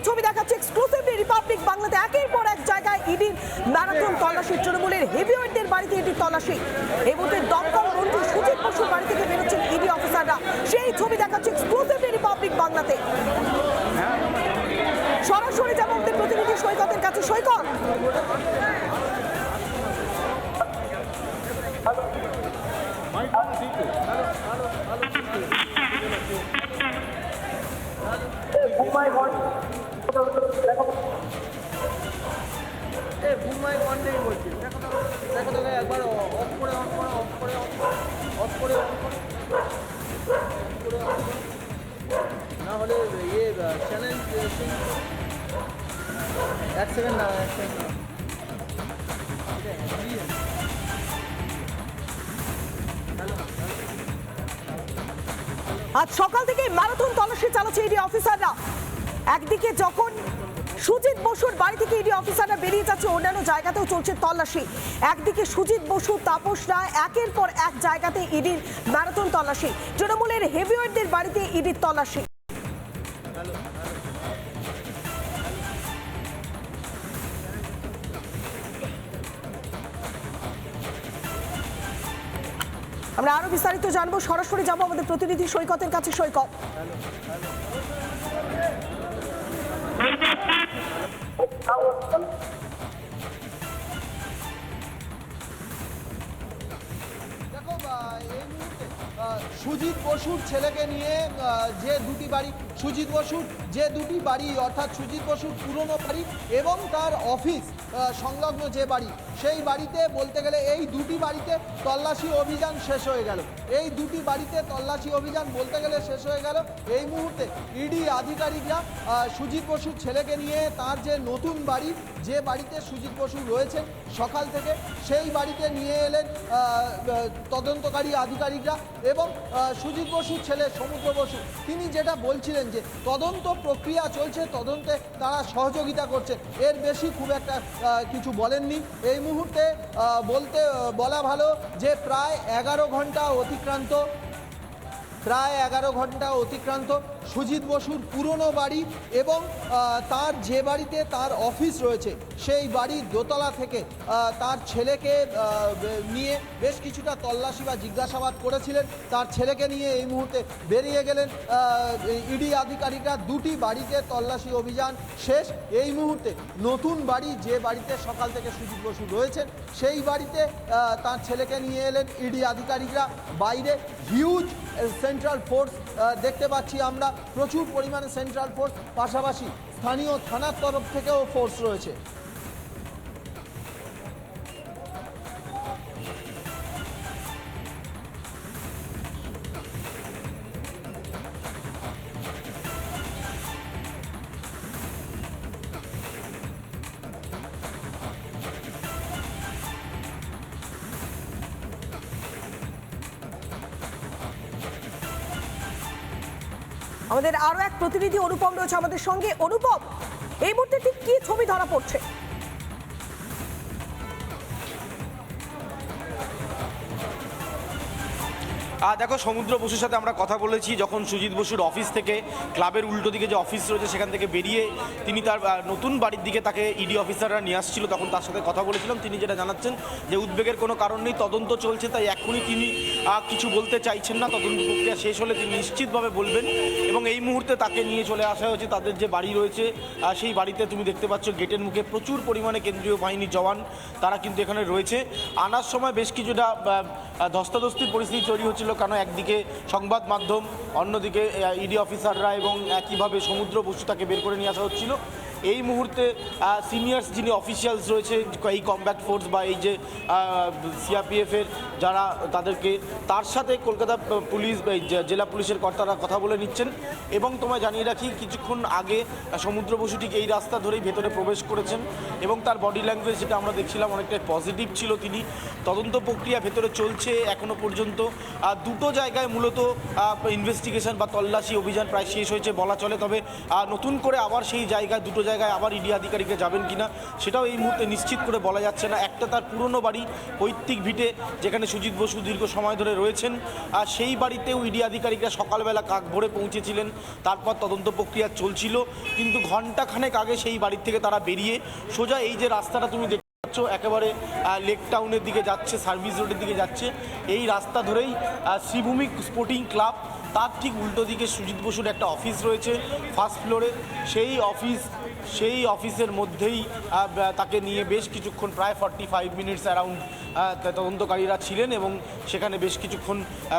ছবি দেখাচ্ছে exclusively Republic বাংলাতে। একের পর এক জায়গায় ইডির ম্যারাথন তল্লাশি, তৃণমূলের হেভিওয়েটদের বাড়িতে ইডির তল্লাশি। এই মুহূর্তে দমকল মন্ত্রী সুজিত বসুর বাড়ি থেকে বেরোচ্ছেন ইডি অফিসাররা, সেই ছবি দেখাচ্ছে এক্সক্লুসিভলি রিপাবলিক বাংলাতে। সরাসরি যাব আমাদের প্রতিনিধি সৈকতের কাছে। সৈকত, একবার অফ করে অন করে অফ করে অফ করে অন করে না হলে ইয়ে চ্যানেল এক সেকেন্ড না এক সেকেন্ড। আজ সকাল থেকে ম্যারাথন তল্লাশি চালাচ্ছে ইডি অফিসাররা। একদিকে যখন সুজিত বসুর বাড়ি থেকে ইডি অফিসাররা বেরিয়ে যাচ্ছে, অন্যান্য জায়গাতেও চলছে তল্লাশি। একদিকে সুজিত বসু, তাপস রায়, একের পর এক জায়গাতে ইডির ম্যারাথন তল্লাশি। তৃণমূলের হেভিওয়েটদের বাড়িতে ইডির তল্লাশি। আমরা আরো বিস্তারিত জানবো, সরাসরি যাবো আমাদের প্রতিনিধি সৈকতের কাছে। সৈকত, দেখো এই মুহূর্তে সুজিত বসুর ছেলেকে নিয়ে যে দুটি বাড়ি, সুজিত বসুর যে দুটি বাড়ি অর্থাৎ সুজিত বসুর পুরনো বাড়ি এবং তার অফিস সংলগ্ন যে বাড়ি, সেই বাড়িতে বলতে গেলে এই দুটি বাড়িতে তল্লাশি অভিযান শেষ হয়ে গেল। এই দুটি বাড়িতে তল্লাশি অভিযান বলতে গেলে শেষ হয়ে গেল। এই মুহূর্তে ইডি আধিকারিকরা সুজিত বসুর ছেলেকে নিয়ে তার যে নতুন বাড়ি, যে বাড়িতে সুজিত বসু রয়েছেন সকাল থেকে, সেই বাড়িতে নিয়ে এলেন তদন্তকারী আধিকারিকরা। এবং সুজিত বসুর ছেলে সমুদ্র বসু তিনি যেটা বলছিলেন যে তদন্ত প্রক্রিয়া চলছে, তদন্তে তারা সহযোগিতা করছে, এর বেশি খুব একটা কিছু বলেননি। এই মুহূর্তে বলা ভালো যে প্রায় 11 ঘন্টা অতিক্রান্ত সুজিত বসুর পুরনো বাড়ি এবং তার যে বাড়িতে তার অফিস রয়েছে সেই বাড়ির দোতলা থেকে তার ছেলেকে নিয়ে বেশ কিছুটা তল্লাশি বা জিজ্ঞাসাবাদ করেছিলেন। তার ছেলেকে নিয়ে এই মুহূর্তে বেরিয়ে গেলেন ইডি আধিকারিকরা। দুটি বাড়িতে তল্লাশি অভিযান শেষ। এই মুহূর্তে নতুন বাড়ি, যে বাড়িতে সকাল থেকে সুজিত বসু রয়েছেন, সেই বাড়িতে তার ছেলেকে নিয়ে এলেন ইডি আধিকারিকরা। বাইরে হিউজ সেন্ট্রাল ফোর্স দেখতে পাচ্ছি আমরা, প্রচুর পরিমাণে সেন্ট্রাল ফোর্স, পাশাপাশি স্থানীয় থানার তরফ থেকেও ফোর্স রয়েছে। আমাদের আরো এক প্রতিনিধি অনুপম রয়েছে আমাদের সঙ্গে। অনুপম, এই মুহূর্তে ঠিক কি ছবি ধরা পড়ছে? দেখো, সমুদ্র বসুর সাথে আমরা কথা বলেছি যখন সুজিত বসুর অফিস থেকে ক্লাবের উল্টো দিকে যে অফিস রয়েছে সেখান থেকে বেরিয়ে তিনি তার নতুন বাড়ির দিকে তাকে ইডি অফিসাররা নিয়ে আসছিল, তখন তার সাথে কথা বলেছিলাম। তিনি যেটা জানাচ্ছেন যে উদ্বেগের কোনো কারণ নেই, তদন্ত চলছে, তাই এখনই তিনি কিছু বলতে চাইছেন না। তদন্ত প্রক্রিয়া শেষ হলে তিনি নিশ্চিতভাবে বলবেন। এবং এই মুহূর্তে তাকে নিয়ে চলে আসা হয়েছে তাদের যে বাড়ি রয়েছে সেই বাড়িতে। তুমি দেখতে পাচ্ছ গেটের মুখে প্রচুর পরিমাণে কেন্দ্রীয় বাহিনীর জওয়ান তারা কিন্তু এখানে রয়েছে। আনার সময় বেশ কিছুটা ধস্তাধস্তির পরিস্থিতি তৈরি হচ্ছিল, কারণ একদিকে সংবাদ মাধ্যম, অন্যদিকে ইডি অফিসাররা এবং একইভাবে সমুদ্র বসু তাকে বের করে নিয়ে আসা হচ্ছিল। এই মুহূর্তে সিনিয়র্স যিনি অফিসিয়ালস রয়েছে এই কমব্যাট ফোর্স বা এই যে সিআরপিএফের যারা, তাদেরকে তার সাথে কলকাতা পুলিশ জেলা পুলিশের কর্তারা কথা বলে নিচ্ছেন। এবং তোমায় জানিয়ে রাখি, কিছুক্ষণ আগে সমুদ্র বসু ঠিক এই রাস্তা ধরেই ভেতরে প্রবেশ করেছেন এবং তার বডি ল্যাঙ্গুয়েজ যেটা আমরা দেখছিলাম অনেকটাই পজিটিভ ছিল। তিনি তদন্ত প্রক্রিয়া ভেতরে চলছে, এখনও পর্যন্ত দুটো জায়গায় মূলত ইনভেস্টিগেশন বা তল্লাশি অভিযান প্রায় শেষ হয়েছে বলা চলে, তবে নতুন করে আবার সেই জায়গায় দুটো জায়গায় আবার ইডি আধিকারিকরা যাবেন কিনা সেটাও এই মুহূর্তে নিশ্চিত করে বলা যাচ্ছে না। একটা তার পুরনো বাড়ি পৈতৃক ভিটে যেখানে সুজিত বসু দীর্ঘ সময় ধরে রয়েছেন, আর সেই বাড়িতেও ইডি আধিকারিকরা সকালবেলা কাক ভোরে পৌঁছেছিলেন, তারপর তদন্ত প্রক্রিয়া চলছিল, কিন্তু ঘণ্টাখানেক আগে সেই বাড়ির থেকে তারা বেরিয়ে সোজা এই যে রাস্তাটা তুমি একেবারে লেক টাউনের দিকে যাচ্ছে, সার্ভিস রোডের দিকে যাচ্ছে, এই রাস্তা ধরেই শ্রীভূমি স্পোর্টিং ক্লাব, তার ঠিক উল্টো দিকে সুজিত বসুর একটা অফিস রয়েছে ফার্স্ট ফ্লোরে, সেই অফিসের মধ্যেই তাকে নিয়ে বেশ কিছুক্ষণ প্রায় 45 মিনিটস অ্যারাউন্ড তদন্তকারীরা ছিলেন এবং সেখানে বেশ কিছুক্ষণ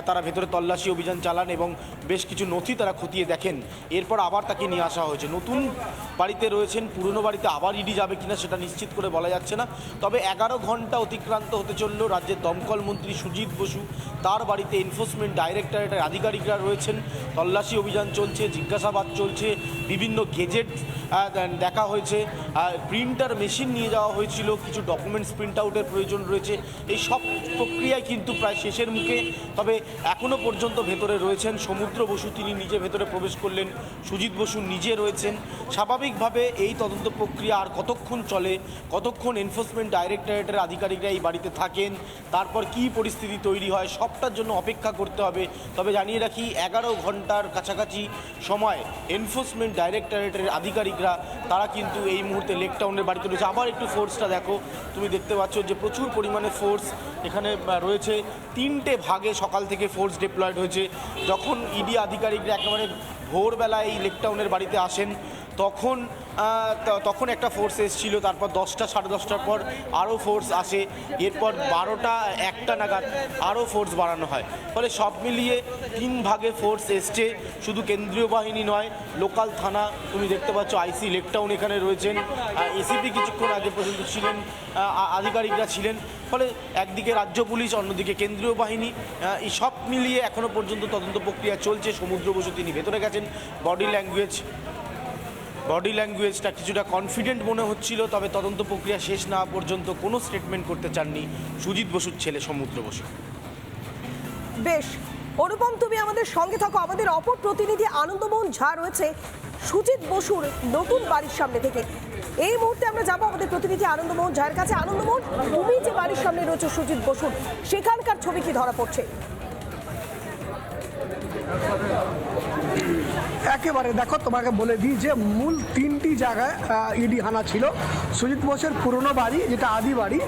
তারা ভেতরে তল্লাশি অভিযান চালান এবং বেশ কিছু নথি তারা খতিয়ে দেখেন। এরপর আবার তাকে নিয়ে আসা হয়েছে। নতুন বাড়িতে রয়েছেন, পুরনো বাড়িতে আবার ইডি যাবে কিনা সেটা নিশ্চিত করে বলা যাচ্ছে না। তবে 11 ঘন্টা অতিক্রান্ত হতে চলল, রাজ্যের দমকল মন্ত্রী সুজিত বসু তার বাড়িতে এনফোর্সমেন্ট ডাইরেক্টরেটের আধিকারিকরা রয়েছেন, তল্লাশি অভিযান চলছে, জিজ্ঞাসাবাদ চলছে, বিভিন্ন গেজেট দেখা হয়েছে, প্রিন্টার মেশিন নিয়ে যাওয়া হয়েছিল, কিছু ডকুমেন্টস প্রিন্ট আউটের প্রয়োজন রয়েছে। এই সব প্রক্রিয়ায় কিন্তু প্রায় শেষের মুখে। তবে এখনও পর্যন্ত ভেতরে রয়েছেন সমুদ্র বসু, তিনি নিজে ভেতরে প্রবেশ করলেন, সুজিত বসু নিজে রয়েছেন। স্বাভাবিকভাবে এই তদন্ত প্রক্রিয়া আর কতক্ষণ চলে, কতক্ষণ এনফোর্সমেন্ট ডাইরেক্টরেটের আধিকারিকরা এই বাড়িতে থাকেন, তারপর কি পরিস্থিতি তৈরি হয়, সবটার জন্য অপেক্ষা করতে হবে। তবে জানিয়ে রাখি 11 ঘন্টার কাছাকাছি সময় এনফোর্সমেন্ট ডাইরেক্টরেটের আধিকারিকরা তারা কিন্তু এই মুহূর্তে লেক টাউনের বাড়িতে রয়েছে। আবার একটু ফোর্সটা দেখো, তুমি দেখতে পাচ্ছ যে প্রচুর পরিমাণে ফোর্স এখানে রয়েছে। 3টে ভাগে সকাল থেকে ফোর্স ডিপ্লয়েড হয়েছে। যখন ইডি আধিকারিকরা একেবারে ভোরবেলায় এই লেক টাউনের বাড়িতে আসেন তখন একটা ফোর্স এসেছিল, তারপর 10টা সাড়ে 10টার পর আরও ফোর্স আসে, এরপর 12টা 1টা নাগাদ আরও ফোর্স বাড়ানো হয়। ফলে সব মিলিয়ে 3 ভাগে ফোর্স এসছে। শুধু কেন্দ্রীয় বাহিনী নয়, লোকাল থানা, তুমি দেখতে পাচ্ছ আইসি লেক টাউন এখানে রয়েছেন, এসিপি কিছুক্ষণ আগে পর্যন্ত ছিলেন, আধিকারিকরা ছিলেন। ফলে একদিকে রাজ্য পুলিশ, অন্যদিকে কেন্দ্রীয় বাহিনী, এই সব মিলিয়ে এখনও পর্যন্ত তদন্ত প্রক্রিয়া চলছে। সমুদ্র বসু তিনি ভেতরে গেছেন, বডি ল্যাঙ্গুয়েজটা কিছুটা কনফিডেন্ট মনে হচ্ছিল, তবে তদন্ত প্রক্রিয়া শেষ না পর্যন্ত কোনো স্টেটমেন্ট করতে চাননি সুজিত বসুর ছেলে সমুদ্র বসু। বেশ, অনুপম তুমি আমাদের সঙ্গে থাকো। আমাদের অপর প্রতিনিধি আনন্দমোহন ঝা রয়েছে সুজিত বসুর নতুন বাড়ির সামনে থেকে। এই মুহূর্তে আমরা যাবো আমাদের প্রতিনিধি আনন্দমোহন ঝায়ের কাছে। আনন্দমোহন, তুমি যে বাড়ির সামনে রয়েছে সুজিত বসুর, সেখানকার ছবি কি ধরা পড়ছে? একেবারে দেখো, তোমাকে বলে দিই যে মূল 3টি জায়গায় ইডি হানা ছিল। সুজিত বোসের পুরনো বাড়ি, যেটা আদি বাড়ি,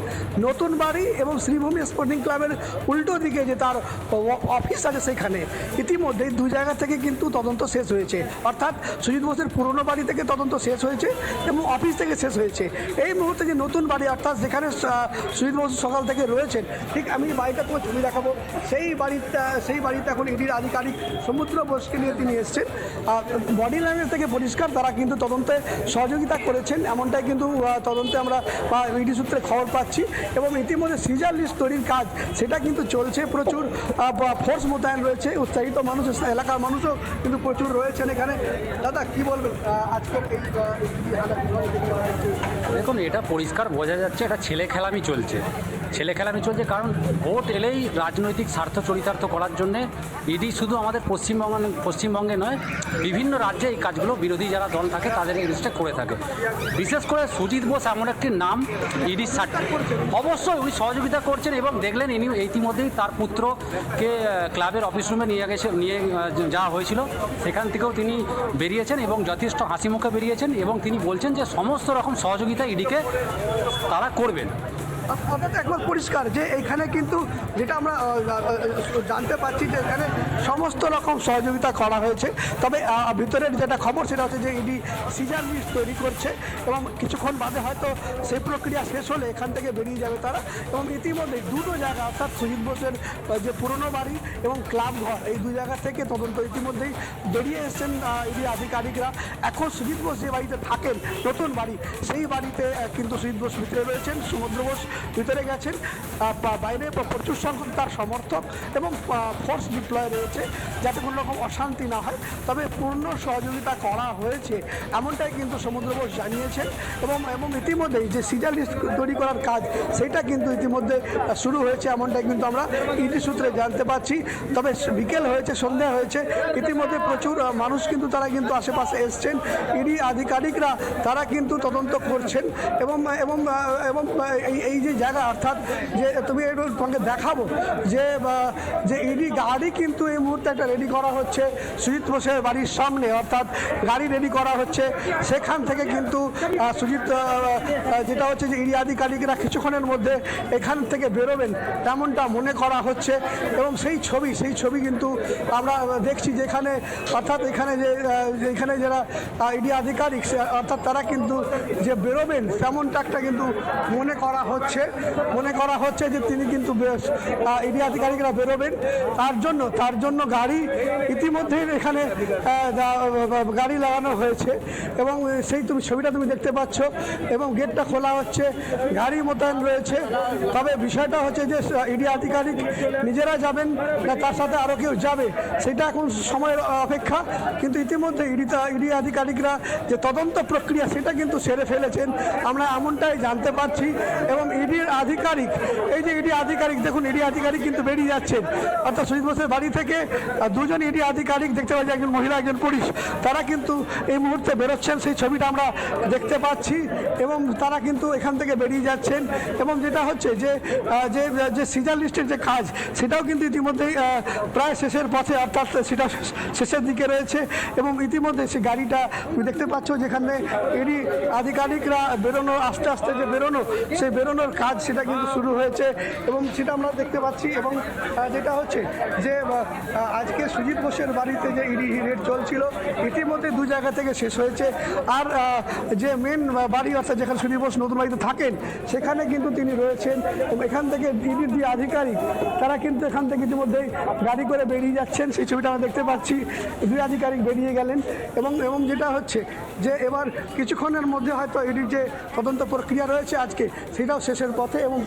নতুন বাড়ি এবং শ্রীভূমি স্পোর্টিং ক্লাবের উল্টো দিকে যে তার অফিস আছে সেখানে। ইতিমধ্যেই 2 জায়গা থেকে কিন্তু তদন্ত শেষ হয়েছে, অর্থাৎ সুজিত বোসের পুরনো বাড়ি থেকে তদন্ত শেষ হয়েছে এবং অফিস থেকে শেষ হয়েছে। এই মুহূর্তে যে নতুন বাড়ি, অর্থাৎ যেখানে সুজিত বসু সকাল থেকে রয়েছেন, ঠিক আমি বাড়িটা তোমার ছবি দেখাবো, সেই বাড়িতে এখন ইডির আধিকারিক সমুদ্র বোসকে নিয়ে তিনি এসছেন। বডি ল্যাঙ্গুয়েজ থেকে পরিষ্কার তারা কিন্তু তদন্তে সহযোগিতা করেছেন, এমনটাই কিন্তু তদন্তে আমরা ইডি সূত্রে খবর পাচ্ছি। এবং ইতিমধ্যে সিজার লিস্ট তৈরির কাজ সেটা কিন্তু চলছে, প্রচুর ফোর্স মোতায়েন রয়েছে, উৎসাহিত মানুষ, এলাকার মানুষও কিন্তু প্রচুর রয়েছেন এখানে। দাদা কি বলবেন আজকে? দেখুন, এটা পরিষ্কার বোঝা যাচ্ছে এটা ছেলে খেলামি চলছে, কারণ ভোট এলেই রাজনৈতিক স্বার্থ চরিতার্থ করার জন্যে ইডি শুধু আমাদের পশ্চিমবঙ্গে নয়, বিভিন্ন রাজ্যে এই কাজগুলো বিরোধী যারা দল থাকে তাদের এগেনস্টে করে থাকে। বিশেষ করে সুজিত বোস এমন একটি নাম ইডির স্বার্থে, অবশ্যই উনি সহযোগিতা করছেন এবং দেখলেন ইনি ইতিমধ্যেই তার পুত্রকে ক্লাবের অফিস রুমে নিয়ে যাওয়া হয়েছিল, সেখান থেকেও তিনি বেরিয়েছেন এবং যথেষ্ট হাসি মুখে বেরিয়েছেন এবং তিনি বলছেন যে সমস্ত রকম সহযোগিতা ইডিকে তারা করবেন। অর্থাৎ একবার পরিষ্কার যে এইখানে কিন্তু যেটা আমরা জানতে পারছি যে এখানে সমস্ত রকম সহযোগিতা করা হয়েছে। তবে ভিতরের যেটা খবর সেটা হচ্ছে যে ইডি সিজার লিস্ট তৈরি করছে এবং কিছুক্ষণ বাদে হয়তো সেই প্রক্রিয়া শেষ হলে এখান থেকে বেরিয়ে যাবে তারা। এবং ইতিমধ্যে 2টো জায়গা, অর্থাৎ সুজিত বোসের যে পুরনো বাড়ি এবং ক্লাব ঘর, এই 2 জায়গা থেকে তদন্ত ইতিমধ্যেই বেরিয়ে এসছেন ইডি আধিকারিকরা। এখন সুজিত বোস যে বাড়িতে থাকেন, নতুন বাড়ি, সেই বাড়িতে কিন্তু সুজিত বোস ভিতরে রয়েছেন, সমুদ্র বোস ভিতরে গেছেন। বাইরে প্রচুর সংখ্যক তার সমর্থক এবং ফোর্স ডিপ্লয় রয়েছে যাতে কোনো রকম অশান্তি না হয়, তবে পূর্ণ সহযোগিতা করা হয়েছে এমনটাই কিন্তু সমুদ্র বোস জানিয়েছেন। এবং ইতিমধ্যেই যে সিজার লিস্ট তৈরি করার কাজ সেটা কিন্তু ইতিমধ্যে শুরু হয়েছে এমনটাই কিন্তু আমরা ইডি সূত্রে জানতে পারছি। তবে বিকেল হয়েছে, সন্ধ্যা হয়েছে, ইতিমধ্যে প্রচুর মানুষ কিন্তু তারা কিন্তু আশেপাশে এসছেন। ইডি আধিকারিকরা তারা কিন্তু তদন্ত করছেন এবং এবং এবং এই যে জায়গা অর্থাৎ যে তুমি একটু তোমাকে দেখাবো যে ইডি গাড়ি কিন্তু এই মুহূর্তে একটা রেডি করা হচ্ছে সুজিত বোসের বাড়ির সামনে, অর্থাৎ গাড়ি রেডি করা হচ্ছে। সেখান থেকে কিন্তু সুজিত যেটা হচ্ছে যে ইডি আধিকারিকরা কিছুক্ষণের মধ্যে এখান থেকে বেরোবেন তেমনটা মনে করা হচ্ছে। এবং সেই ছবি কিন্তু আমরা দেখছি যেখানে অর্থাৎ এখানে যারা ইডি আধিকারিক অর্থাৎ তারা কিন্তু যে বেরোবেন তেমনটা একটা কিন্তু মনে করা হচ্ছে যে তিনি কিন্তু ইডি আধিকারিকরা বেরোবেন। তার জন্য গাড়ি ইতিমধ্যেই এখানে গাড়ি লাগানো হয়েছে এবং সেই ছবিটা তুমি দেখতে পাচ্ছ এবং গেটটা খোলা হচ্ছে, গাড়ি মোতায়েন রয়েছে। তবে বিষয়টা হচ্ছে যে ইডি আধিকারিক নিজেরা যাবেন না তার সাথে আরও কেউ যাবে সেটা এখন সময়ের অপেক্ষা, কিন্তু ইতিমধ্যে ইডি আধিকারিকরা যে তদন্ত প্রক্রিয়া সেটা কিন্তু সেরে ফেলেছেন আমরা এমনটাই জানতে পারছি। এবং ইডির আধিকারিক দেখুন ইডি আধিকারিক কিন্তু বেরিয়ে যাচ্ছেন, অর্থাৎ সুজিত বোসের বাড়ি থেকে দুজন ইডি আধিকারিক দেখতে পাচ্ছি, একজন মহিলা একজন পুলিশ, তারা কিন্তু এই মুহূর্তে বেরোচ্ছেন, সেই ছবিটা আমরা দেখতে পাচ্ছি। এবং তারা কিন্তু এখান থেকে বেরিয়ে যাচ্ছেন এবং যেটা হচ্ছে যে সিজার লিস্টের যে কাজ সেটাও কিন্তু ইতিমধ্যেই প্রায় শেষের পথে, অর্থাৎ সেটা শেষের দিকে রয়েছে। এবং ইতিমধ্যে সেই গাড়িটা তুমি দেখতে পাচ্ছ যেখানে ইডি আধিকারিকরা আস্তে আস্তে যে সেই বেরোনোর কাজ সেটা কিন্তু শুরু হয়েছে এবং সেটা আমরা দেখতে পাচ্ছি। এবং যেটা হচ্ছে যে আজকে সুজিত বোসের বাড়িতে যে ইডি রেড চলছিল ইতিমধ্যে দু জায়গা থেকে শেষ হয়েছে। আর যে মেন বাড়ি অর্থাৎ যেখানে সুজিত বোস নতুন বাড়িতে থাকেন সেখানে কিন্তু তিনি রয়েছেন। এবং এখান থেকে ইডির যে আধিকারিক তারা কিন্তু এখান থেকে ইতিমধ্যেই গাড়ি করে বেরিয়ে যাচ্ছেন, সেই ছবিটা আমরা দেখতে পাচ্ছি। দুই আধিকারিক বেরিয়ে গেলেন এবং যেটা হচ্ছে যে এবার কিছুক্ষণের মধ্যে হয়তো ইডির যে তদন্ত প্রক্রিয়া রয়েছে আজকে সেটাও শেষের পথে এবং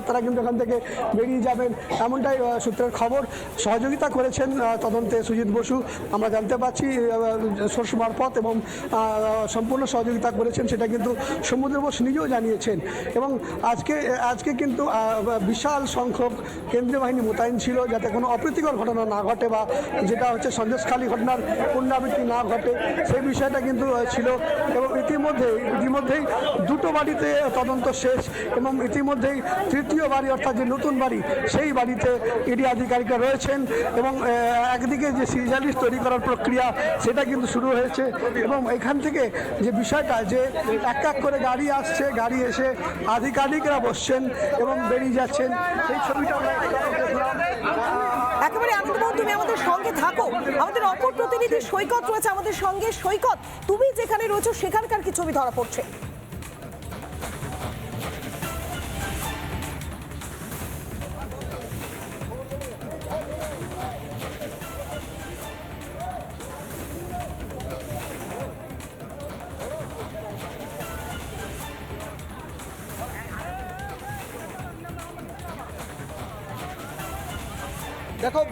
তারা কিন্তু এখান থেকে বেরিয়ে যাবেন এমনটাই সূত্রের খবর। সহযোগিতা করেছেন তদন্তে সুজিত বসু আমরা জানতে পারছি সোর্স মারফত, এবং সম্পূর্ণ সহযোগিতা করেছেন সেটা কিন্তু সমুদ্র বোস নিজেও জানিয়েছেন। এবং আজকে কিন্তু বিশাল সংখ্যক কেন্দ্রীয় বাহিনী মোতায়েন ছিল যাতে কোনো অপ্রীতিকর ঘটনা না ঘটে বা যেটা হচ্ছে সন্দেশখালী ঘটনার পুনরাবৃত্তি না ঘটে সেই বিষয়টা কিন্তু ছিল। এবং ইতিমধ্যেই দুটো বাড়িতে তদন্ত শেষ এবং ইতিমধ্যেই তৃতীয় বাড়ি অর্থাৎ যে নতুন বাড়ি সেই বাড়িতে ইডি আধিকারিকরা রয়েছেন এবং একদিকে যে সিজার লিস্ট তৈরি করার প্রক্রিয়া সেটা কিন্তু শুরু হয়েছে। এবং এখান থেকে যে বিষয়টা যে এক এক করে গাড়ি আসছে, গাড়ি এসে আধিকারিকরা বসছেন এবং বেরিয়ে যাচ্ছেন সেই ছবিটা আমরা দেখলাম। একেবারে আনন্দমোহন, তুমি আমাদের সঙ্গে থাকো। আমাদের অপর প্রতিনিধি সৈকত রয়েছে আমাদের সঙ্গে। সৈকত, তুমি যেখানে রয়েছো সেখানকার কি ছবি ধরা পড়ছে? দেখো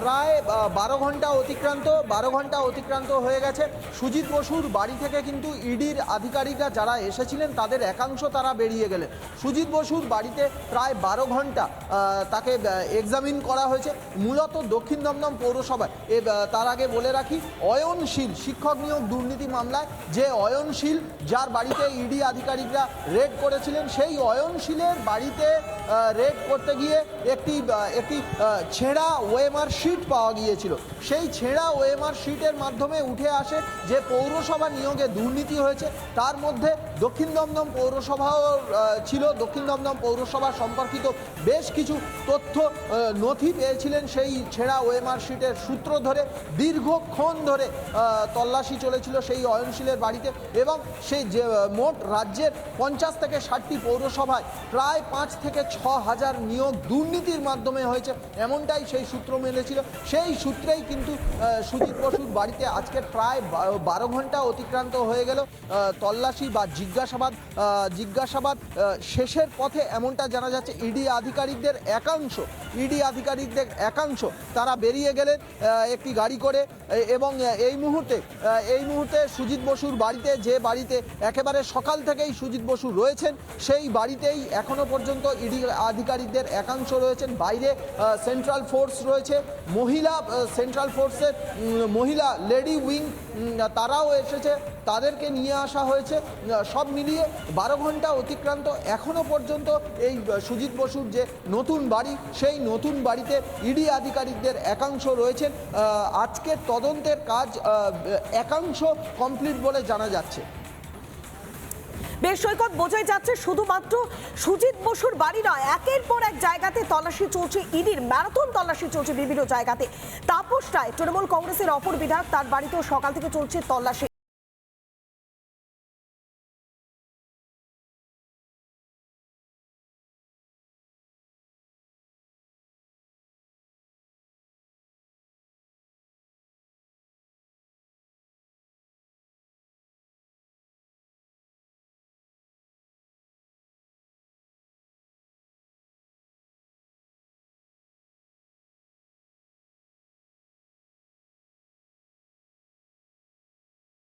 প্রায় 12 ঘন্টা অতিক্রান্ত হয়ে গেছে। সুজিত বসুর বাড়ি থেকে কিন্তু ইডির আধিকারিকরা যারা এসেছিলেন তাদের একাংশ তারা বেরিয়ে গেলেন। সুজিত বসুর বাড়িতে প্রায় 12 ঘন্টা তাকে এক্সামিন করা হয়েছে মূলত দক্ষিণ দমদম পৌরসভায়। তার আগে বলে রাখি, অয়নশীল শিক্ষক নিয়োগ দুর্নীতি মামলায় যে অয়নশীল যার বাড়িতে ইডি আধিকারিকরা রেড করেছিলেন সেই অয়নশীলের বাড়িতে রেড করতে গিয়ে একটি ছেঁড়া ওএমআর শিট পাওয়া গিয়েছিল। সেই ছেঁড়া ওএমআর শিটের মাধ্যমে উঠে আসে যে পৌরসভা নিয়োগে দুর্নীতি হয়েছে, তার মধ্যে দক্ষিণ দমদম পৌরসভাও ছিল। দক্ষিণ দমদম পৌরসভা সম্পর্কিত বেশ কিছু তথ্য নথি পেয়েছিলেন সেই ছেঁড়া ওএমআর শিটের সূত্র ধরে। দীর্ঘক্ষণ ধরে তল্লাশি চলেছিল সেই অয়নশীলের বাড়িতে এবং সেই যে মোট রাজ্যের 50 থেকে 60টি পৌরসভায় প্রায় 5 থেকে 6 হাজার নিয়োগ দুর্নীতির মাধ্যমে হয়েছে এমনটাই সেই সূত্র মেলেছিল। সেই সূত্রেই কিন্তু সুজিত বসুর বাড়িতে আজকে প্রায় 12 ঘন্টা অতিক্রান্ত হয়ে গেল তল্লাশি বা জিজ্ঞাসাবাদ শেষের পথে এমনটা জানা যাচ্ছে। ইডি আধিকারিকদের একাংশ তারা বেরিয়ে গেলেন একটি গাড়ি করে এবং এই মুহূর্তে সুজিত বসুর বাড়িতে, যে বাড়িতে একেবারে সকাল থেকেই সুজিত বসু রয়েছেন, সেই বাড়িতেই এখনো পর্যন্ত ইডি আধিকারিকদের একাংশ রয়েছেন। বাইরে সেন্ট্রাল ফোর্স রয়েছে, সেন্ট্রাল ফোর্সের মহিলা লেডি উইং তারাও এসেছে, তাদেরকে নিয়ে আসা হয়েছে। সব মিলিয়ে 12 ঘন্টা অতিক্রান্ত, এখনো পর্যন্ত এই সুজিত বসুর যে নতুন বাড়ি, সেই নতুন বাড়িতে ইডি আধিকারিকদের একাংশ রয়েছেন। আজকের তদন্তের কাজ একাংশ কমপ্লিট বলে জানা যাচ্ছে। বেশ সৈকত, বোঝাই যাচ্ছে শুধুমাত্র সুজিত বসুর বাড়ি নয়, একের পর এক জায়গাতে তল্লাশি চলছে, ইডির ম্যারাথন তল্লাশি চলছে বিভিন্ন জায়গাতে। তাপস রায়, তৃণমূল কংগ্রেসের অপর বিধায়ক, তার বাড়িতেও সকাল থেকে চলছে তল্লাশি।